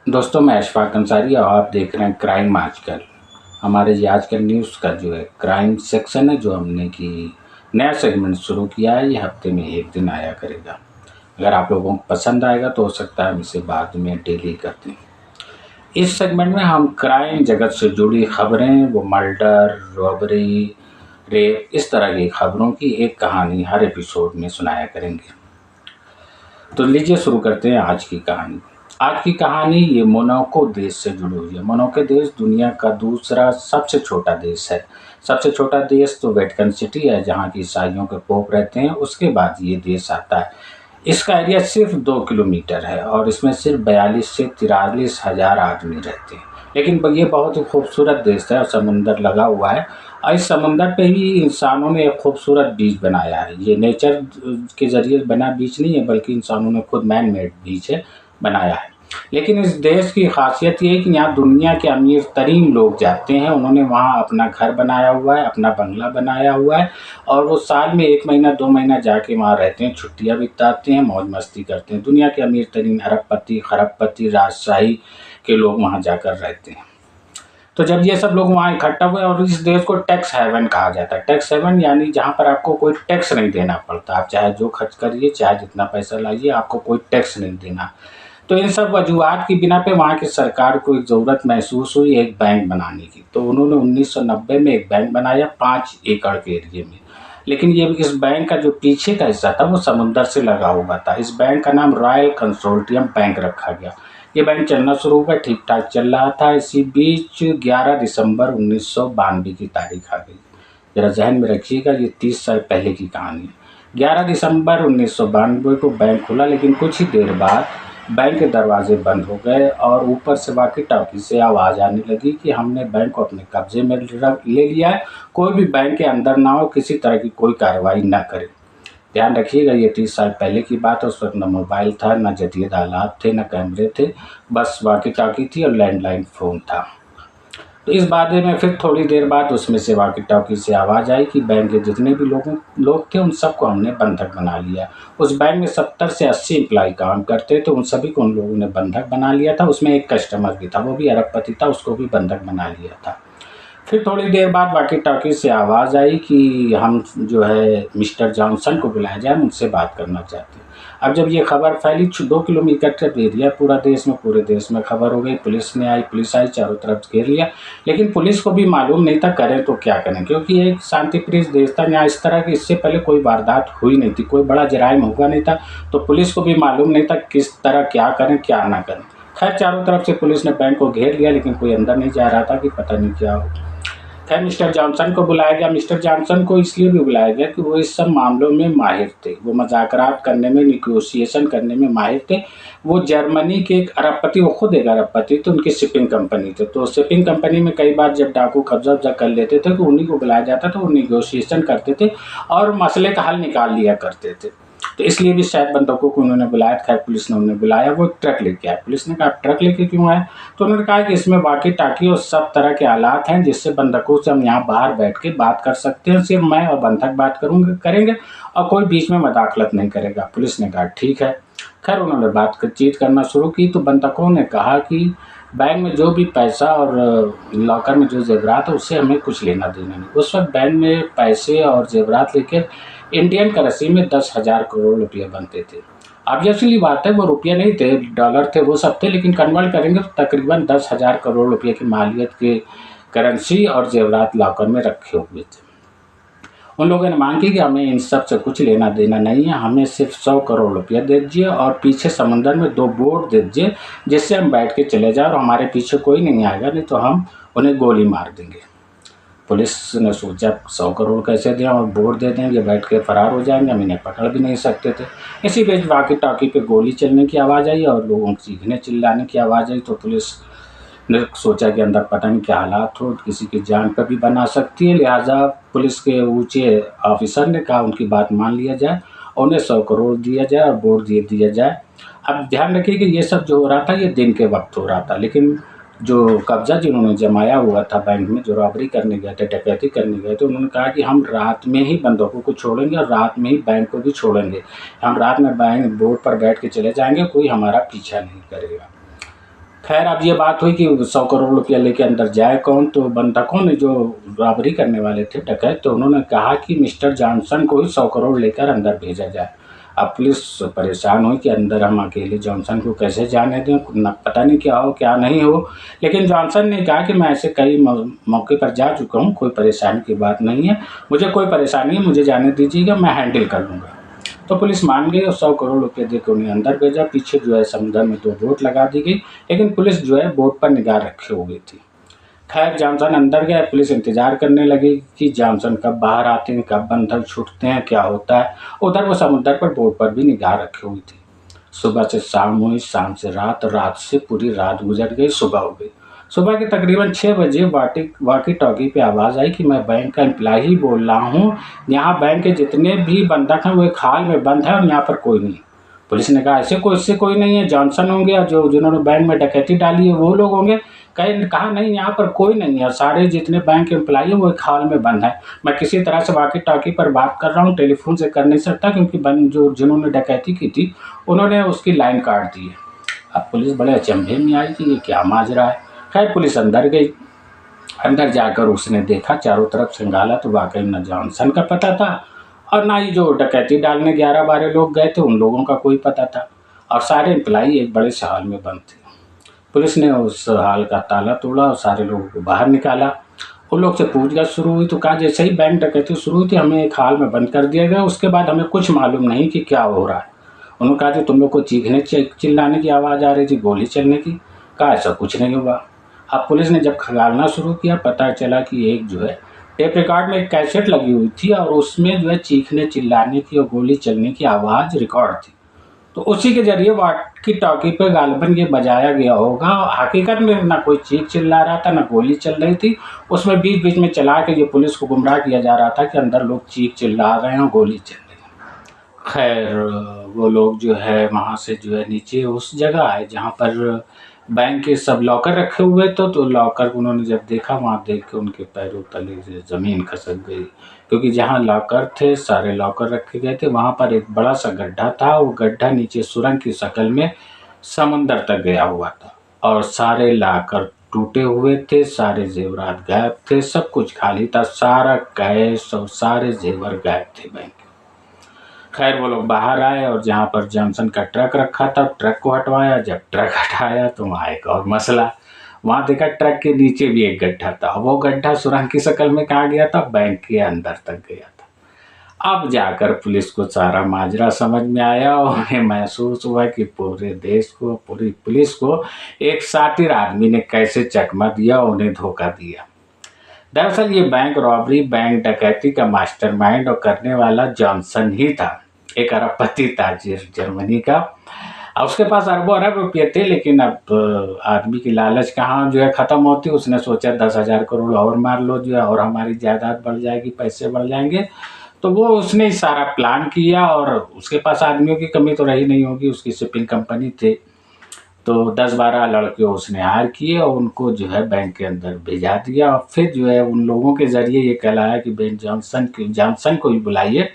दोस्तों, मैं अशफाक अंसारी और आप देख रहे हैं क्राइम आजकल। हमारे ये आजकल न्यूज़ का जो है क्राइम सेक्शन है, जो हमने कि नया सेगमेंट शुरू किया है। ये हफ्ते में एक दिन आया करेगा। अगर आप लोगों को पसंद आएगा तो हो सकता है हम इसे बाद में डेली कर दें। इस सेगमेंट में हम क्राइम जगत से जुड़ी खबरें, वो मर्डर, रॉबरी, रेप, इस तरह की खबरों की एक कहानी हर एपिसोड में सुनाया करेंगे। तो लीजिए शुरू करते हैं आज की कहानी। आज की कहानी ये मोनाको देश से जुड़ी हुई है। मोनाको देश दुनिया का दूसरा सबसे छोटा देश है। सबसे छोटा देश तो वेटिकन सिटी है, जहाँ की ईसाइयों के पोप रहते हैं। उसके बाद ये देश आता है। इसका एरिया सिर्फ 2 किलोमीटर है और इसमें सिर्फ 42 से 43 हज़ार आदमी रहते हैं। लेकिन ये बहुत ही खूबसूरत देश है और समुंदर लगा हुआ है। और इस समुंदर पे ही इंसानों ने एक खूबसूरत बीच बनाया है। ये नेचर के ज़रिए बना बीच नहीं है, बल्कि इंसानों ने खुद मैन मेड बीच है बनाया है। लेकिन इस देश की खासियत ये है कि यहाँ दुनिया के अमीर तरीन लोग जाते हैं। उन्होंने वहाँ अपना घर बनाया हुआ है, अपना बंगला बनाया हुआ है और वो साल में 1 महीना 2 महीना जाके वहाँ रहते हैं, छुट्टियाँ बिताते हैं, मौज मस्ती करते हैं। दुनिया के अमीर तरीन अरबपति, खरबपति, राजशाही के लोग वहाँ जाकर रहते हैं। तो जब ये सब लोग वहाँ इकट्ठा हुए, और इस देश को टैक्स हेवन कहा जाता है। टैक्स हेवन यानी जहाँ पर आपको कोई टैक्स नहीं देना पड़ता। आप चाहे जो खर्च करिए, चाहे जितना पैसा लाइए, आपको कोई टैक्स नहीं देना। तो इन सब वजूहात की बिना पे वहाँ की सरकार को एक ज़रूरत महसूस हुई एक बैंक बनाने की। तो उन्होंने 1990 में एक बैंक बनाया 5 एकड़ के एरिए में। लेकिन ये इस बैंक का जो पीछे का हिस्सा था वो समुंदर से लगा हुआ था। इस बैंक का नाम रॉयल कंसोर्टियम बैंक रखा गया। ये बैंक चलना शुरू हुआ, ठीक ठाक चल रहा था। इसी बीच 11 दिसंबर 1992 की तारीख आ गई। ज़रा जहन में रखिएगा, ये 30 साल पहले की कहानी है। 11 दिसंबर 1992 को बैंक खुला, लेकिन कुछ ही देर बाद बैंक के दरवाजे बंद हो गए और ऊपर से वाकी टाकी से आवाज़ आने लगी कि हमने बैंक को अपने कब्जे में ले लिया है। कोई भी बैंक के अंदर ना हो, किसी तरह की कोई कार्रवाई ना करे। ध्यान रखिएगा, ये 30 साल पहले की बात है। उस वक्त न मोबाइल था, न जदीद आलात थे, न कैमरे थे, बस वाकी टाकी थी और लैंडलाइन फ़ोन था। तो इस बारे में फिर थोड़ी देर बाद उसमें से वाकी टाकी से आवाज़ आई कि बैंक के जितने भी लोग थे उन सबको हमने बंधक बना लिया। उस बैंक में 70 से 80 एम्प्लॉय काम करते थे, उन सभी को उन लोगों ने बंधक बना लिया था। उसमें एक कस्टमर भी था, वो भी अरबपति था, उसको भी बंधक बना लिया था। फिर थोड़ी देर बाद वाकी टाकी से आवाज़ आई कि हम जो है मिस्टर जॉनसन को बुलाया जाए, उनसे बात करना चाहते हैं। अब जब ये खबर फैली, 2 किलोमीटर का एरिया पूरे देश में खबर हो गई। पुलिस आई, चारों तरफ घेर लिया। लेकिन पुलिस को भी मालूम नहीं था करें तो क्या करें, क्योंकि एक शांतिप्रिय देश था। यहाँ इस तरह की इससे पहले कोई वारदात हुई नहीं थी, कोई बड़ा जराइम हुआ नहीं था। तो पुलिस को भी मालूम नहीं था किस तरह क्या करें क्या ना करें। खैर, चारों तरफ से पुलिस ने बैंक को घेर लिया, लेकिन कोई अंदर नहीं जा रहा था कि पता नहीं क्या हो। खैर, मिस्टर जॉनसन को बुलाया गया। मिस्टर जॉनसन को इसलिए भी बुलाया गया कि वो इस सब मामलों में माहिर थे। वो मज़ाकरात करने में, निगोशिएशन करने में माहिर थे। वो जर्मनी के एक अरबपति, वो खुद एक अरबपति थे, उनकी शिपिंग कंपनी थे। तो शिपिंग कंपनी में कई बार जब डाकू कब्जा कर लेते थे तो उन्हीं को बुलाया जाता था। वो निगोशिएशन करते थे और मसले का हल निकाल लिया करते थे। तो इसलिए भी शायद बंधकों को उन्होंने बुलाया। खैर, पुलिस ने उन्हें बुलाया, वो एक ट्रक लेके आए। पुलिस ने कहा, ट्रक लेके क्यों आए? तो उन्होंने कहा कि इसमें वाकी टाकी और सब तरह के आलात हैं, जिससे बंधकों से हम यहाँ बाहर बैठ के बात कर सकते हैं। सिर्फ मैं और बंधक बात करेंगे और कोई बीच में मदाखलत नहीं करेगा। पुलिस ने कहा ठीक है। खैर, उन्होंने बातचीत करना शुरू की। तो बंधकों ने कहा कि बैंक में जो भी पैसा और लॉकर में जो जेवरात है, उससे हमें कुछ लेना देना नहीं। उस वक्त बैंक में पैसे और जेवरात लेके इंडियन करेंसी में 10,000 करोड़ रुपये बनते थे। ऑब्वियसली बात है, वो रुपये नहीं थे, डॉलर थे, वो सब थे, लेकिन कन्वर्ट करेंगे तो तकरीबन 10,000 करोड़ रुपये की मालियत के करेंसी और जेवरात लॉकर में रखे हुए थे। उन लोगों ने मांग की कि हमें इन सब से कुछ लेना देना नहीं है, हमें सिर्फ 100 करोड़ रुपया दे दीजिए और पीछे समंदर में 2 बोट दे दीजिए, जिससे हम बैठ के चले जाएं और हमारे पीछे कोई नहीं आएगा, नहीं तो हम उन्हें गोली मार देंगे। पुलिस ने सोचा 100 करोड़ कैसे दें और बोट दे देंगे, बैठ के फरार हो जाएंगे, हम इन्हें पकड़ भी नहीं सकते थे। इसी बीच वाकी टाकी पे गोली चलने की आवाज़ आई और लोगों की चीखने चिल्लाने की आवाज़ आई। तो पुलिस ने सोचा कि अंदर पता नहीं क्या हालात हो, किसी की जान पर भी बना सकती है। लिहाजा पुलिस के ऊँचे ऑफिसर ने कहा उनकी बात मान लिया जाए, उन्हें 100 करोड़ दिया जाए और बोट दे दिया जाए। अब ध्यान रखिए कि ये सब जो हो रहा था ये दिन के वक्त हो रहा था, लेकिन जो कब्ज़ा जिन्होंने जमाया हुआ था बैंक में, जो रॉबरी करने गए थे, डकैती करने गए थे, उन्होंने कहा कि हम रात में ही बंधकों को छोड़ेंगे और रात में ही बैंक को भी छोड़ेंगे। हम रात में बैंक बोट पर बैठ के चले जाएंगे, कोई हमारा पीछा नहीं करेगा। खैर अब ये बात हुई कि 100 करोड़ रुपया लेके अंदर जाए कौन, तो बंधकों ने जो रॉबरी करने वाले थे डकैत, तो उन्होंने कहा कि मिस्टर जॉनसन को ही 100 करोड़ लेकर अंदर भेजा जाए। अब पुलिस परेशान हुई कि अंदर हम अकेले जॉनसन को कैसे जाने दें, न पता नहीं क्या हो क्या नहीं हो। लेकिन जॉनसन ने कहा कि मैं ऐसे कई मौके पर जा चुका हूँ, कोई परेशानी की बात नहीं है, मुझे कोई परेशानी है, मुझे जाने दीजिएगा, मैं हैंडल कर लूँगा। तो पुलिस मान गई और 100 करोड़ रुपये देकर उन्हें अंदर भेजा। पीछे जो है समुद्र में 2 बोट लगा दी गई, लेकिन पुलिस जो है बोट पर निगाह रखे हुई थी। खैर जॉनसन अंदर गया, पुलिस इंतजार करने लगी कि जॉनसन कब बाहर आते हैं, कब बंधक छूटते हैं, क्या होता है। उधर वो समुद्र पर बोट पर भी निगाह रखी हुई थी। सुबह से शाम हुई, शाम से रात, रात से पूरी रात गुजर गई, सुबह हो गई। सुबह के तकरीबन 6 बजे वाकी टॉकी पे आवाज़ आई कि मैं बैंक का एम्प्लॉई बोल रहा हूँ, यहाँ बैंक के जितने भी बंधक हैं वो एक हाल में बंद है और यहाँ पर कोई नहीं। पुलिस ने कहा ऐसे कोई नहीं है, जॉनसन होंगे और जिन्होंने बैंक में डकैती डाली है वो लोग होंगे। कहा नहीं, यहाँ पर कोई नहीं है, सारे जितने बैंक एम्प्लॉई हैं वो एक हाल में बंद है। मैं किसी तरह से वाकी टॉकी पर बात कर रहा हूँ, टेलीफोन से कर नहीं सकता क्योंकि जिन्होंने डकैती की थी उन्होंने उसकी लाइन काट दी है। अब पुलिस बड़े अचंभे में आई कि ये क्या माजरा है। खैर पुलिस अंदर गई, अंदर जाकर उसने देखा, चारों तरफ खंगाला तो वाकई न जॉनसन का पता था और ना ही जो डकैती डालने 11-12 लोग गए थे उन लोगों का कोई पता था, और सारे एम्प्लॉई एक बड़े से हाल में बंद थे। पुलिस ने उस हाल का ताला तोड़ा और सारे लोगों को बाहर निकाला। उन लोग से पूछताछ शुरू हुई तो कहा जैसे ही बैंक डकैती शुरू हुई थी हमें एक हाल में बंद कर दिया गया, उसके बाद हमें कुछ मालूम नहीं कि क्या हो रहा है। उन्होंने कहा कि तुम लोग को चीखने चिल्लाने की आवाज़ आ रही थी, गोली चलने की। कहा ऐसा कुछ नहीं हुआ। अब पुलिस ने जब खंगालना शुरू किया पता चला कि एक जो है टेप रिकॉर्ड में एक कैसेट लगी हुई थी और उसमें जो है चीखने चिल्लाने की और गोली चलने की आवाज़ रिकॉर्ड थी। तो उसी के ज़रिए वाकी टॉकी पे गालिबन ये बजाया गया होगा। हकीकत में ना कोई चीख चिल्ला रहा था, ना गोली चल रही थी। उसमें बीच-बीच में चला के ये पुलिस को गुमराह किया जा रहा था कि अंदर लोग चीख चिल्ला रहे हैं और गोली चल रही है। खैर वो लोग जो है वहाँ से जो है नीचे उस जगह आए जहाँ पर बैंक के सब लॉकर रखे हुए थे, तो लॉकर उन्होंने जब देखा वहाँ देख के उनके पैरों तले से ज़मीन खसक गई, क्योंकि जहाँ लॉकर थे सारे लॉकर रखे गए थे वहाँ पर एक बड़ा सा गड्ढा था। वो गड्ढा नीचे सुरंग की शक्ल में समुंदर तक गया हुआ था और सारे लॉकर टूटे हुए थे, सारे जेवरात गायब थे, सब कुछ खाली था, सारा कैश और सारे जेवर गायब थे बैंक। खैर वो लोग बाहर आए और जहाँ पर जॉनसन का ट्रक रखा था ट्रक को हटवाया। जब ट्रक हटाया तो वहाँ एक और मसला, वहाँ देखा ट्रक के नीचे भी एक गड्ढा था। वो गड्ढा सुरंग की शक्ल में कहाँ गया था, बैंक के अंदर तक गया था। अब जाकर पुलिस को सारा माजरा समझ में आया और उन्हें महसूस हुआ कि पूरे देश को, पूरी पुलिस को एक शातिर आदमी ने कैसे चकमा दिया, उन्हें धोखा दिया। दरअसल ये बैंक रॉबरी, बैंक डकैती का मास्टरमाइंड और करने वाला जॉनसन ही था, एक अरबपति ताजिर जर्मनी का। अब उसके पास अरबों अरब रुपये थे, लेकिन अब आदमी की लालच कहाँ जो है ख़त्म होती। उसने सोचा 10,000 करोड़ और मार लो जो है और हमारी जायदाद बढ़ जाएगी, पैसे बढ़ जाएंगे। तो वो उसने सारा प्लान किया और उसके पास आदमियों की कमी तो रही नहीं होगी, उसकी शिपिंग कंपनी थी। तो 10-12 लड़के उसने हायर किए और उनको जो है बैंक के अंदर भेजा दिया और फिर जो है उन लोगों के ज़रिए ये कहलाया कि बेन जॉनसन को ही बुलाइए,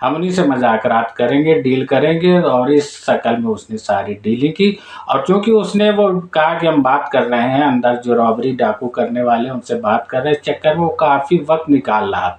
हम उन्हीं से मज़ाकरात करेंगे, डील करेंगे। और इस शक्ल में उसने सारी डीलिंग की। और चूँकि उसने वो कहा कि हम बात कर रहे हैं, अंदर जो रॉबरी डाकू करने वाले उनसे बात कर रहे हैं, इस चक्कर में वो काफ़ी वक्त निकाल रहा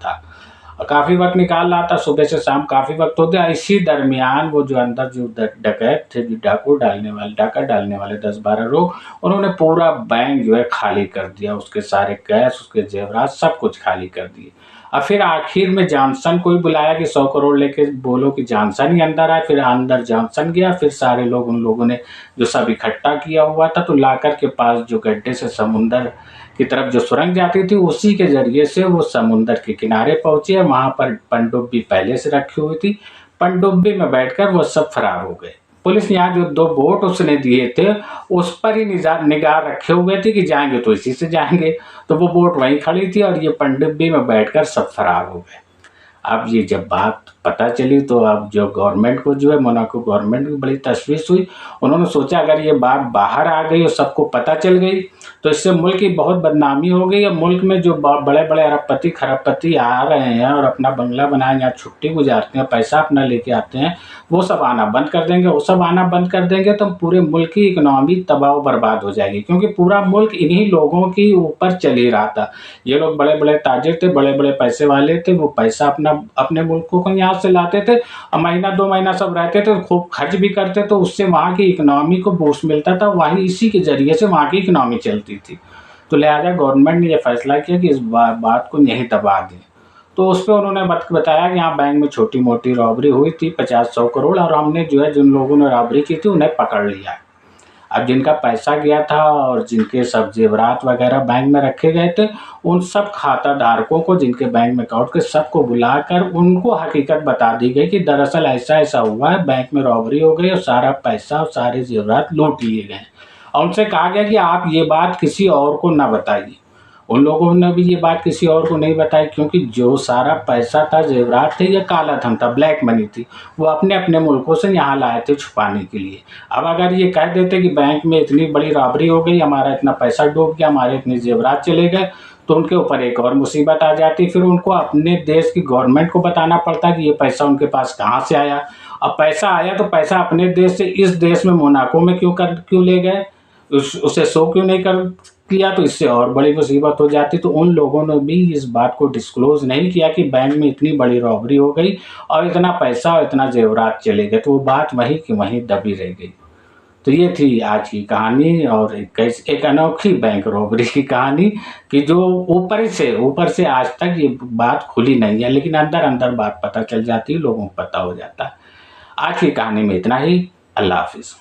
था सुबह से शाम काफ़ी वक्त हो गया। इसी दरमियान वो जो अंदर जो डकैत थे, जो डाका डालने वाले 10-12 लोग, उन्होंने पूरा बैंक जो है खाली कर दिया, उसके सारे कैश, उसके जेवरात सब कुछ खाली कर दिए। और फिर आखिर में जॉनसन को ही बुलाया कि 100 करोड़ लेके बोलो कि जॉनसन ही अंदर आए। फिर अंदर जॉनसन गया, फिर सारे लोग, उन लोगों ने जो सब इकट्ठा किया हुआ था, तो लाकर के पास जो गड्ढे से समुंदर की तरफ जो सुरंग जाती थी उसी के ज़रिए से वो समुंदर के किनारे पहुँचे। वहाँ पर पनडुब्बी पहले से रखी हुई थी, पनडुब्बी में बैठकर वो सब फरार हो गए। पुलिस ने यहाँ जो 2 बोट उसने दिए थे उस पर ही निगाह रखे हुए थे कि जाएंगे तो इसी से जाएंगे, तो वो बोट वहीं खड़ी थी और ये पनडुब्बी में बैठकर सब फरार हो गए। अब ये जब बात पता चली तो अब जो गवर्नमेंट को जो है, मोनाको गवर्नमेंट की बड़ी तशवीश हुई। उन्होंने सोचा अगर ये बात बाहर आ गई और सबको पता चल गई तो इससे मुल्क की बहुत बदनामी हो गई है। मुल्क में जो बड़े बड़े अरबपति खरबपति आ रहे हैं और अपना बंगला बनाए, यहाँ छुट्टी गुजारते हैं, पैसा अपना लेके आते हैं, वो सब आना बंद कर देंगे। वो सब आना बंद कर देंगे तो पूरे मुल्क की इकोनॉमी तबाह बर्बाद हो जाएगी, क्योंकि पूरा मुल्क इन्हीं लोगों के ऊपर चल ही रहा था। ये लोग बड़े बड़े ताजिर थे, बड़े बड़े पैसे वाले थे, वो पैसा अपने मुल्कों को यहाँ से लाते थे और महीना 2 महीना सब रहते थे, खूब खर्च भी करते, तो उससे वहाँ की इकोनॉमी को बूस्ट मिलता था, वहीं इसी के ज़रिए से वहाँ की इकोनॉमी चलती थी। तो लिहाजा गवर्नमेंट ने ये फैसला किया कि इस बात को यहीं दबा दें। तो उस पे उन्होंने बताया कि यहाँ बैंक में छोटी मोटी रॉबरी हुई थी 50-100 करोड़, और हमने जो है जिन लोगों ने रॉबरी की थी उन्हें पकड़ लिया है। अब जिनका पैसा गया था और जिनके सब जेवरात वगैरह बैंक में रखे गए थे, उन सब खाता धारकों को, जिनके बैंक में अकाउंट के, सबको बुलाकर उनको हकीकत बता दी गई कि दरअसल ऐसा ऐसा हुआ है, बैंक में रॉबरी हो गई और सारा पैसा और सारे जेवरात लूट लिए गए। और उनसे कहा गया कि आप ये बात किसी और को ना बताइए। उन लोगों ने भी ये बात किसी और को नहीं बताई, क्योंकि जो सारा पैसा था, जेवरात थे, ये काला धन था, ब्लैक मनी थी, वो अपने अपने मुल्कों से यहाँ लाए थे छुपाने के लिए। अब अगर ये कह देते कि बैंक में इतनी बड़ी रॉबरी हो गई, हमारा इतना पैसा डूब गया, हमारे इतने जेवरात चले गए, तो उनके ऊपर एक और मुसीबत आ जाती। फिर उनको अपने देश की गवर्नमेंट को बताना पड़ता कि ये पैसा उनके पास कहाँ से आया। अब पैसा आया तो पैसा अपने देश से इस देश में मोनाको में क्यों ले गए, उसे शो क्यों नहीं कर किया, तो इससे और बड़ी मुसीबत हो जाती। तो उन लोगों ने भी इस बात को डिस्क्लोज नहीं किया कि बैंक में इतनी बड़ी रॉबरी हो गई और इतना पैसा और इतना जेवरात चले गए, तो वो बात वहीं की वहीं दबी रह गई। तो ये थी आज की कहानी, और एक अनोखी बैंक रॉबरी की कहानी कि जो ऊपर से आज तक ये बात खुली नहीं है, लेकिन अंदर अंदर बात पता चल जाती है, लोगों को पता हो जाता है। आज की कहानी में इतना ही। अल्लाह हाफिज़।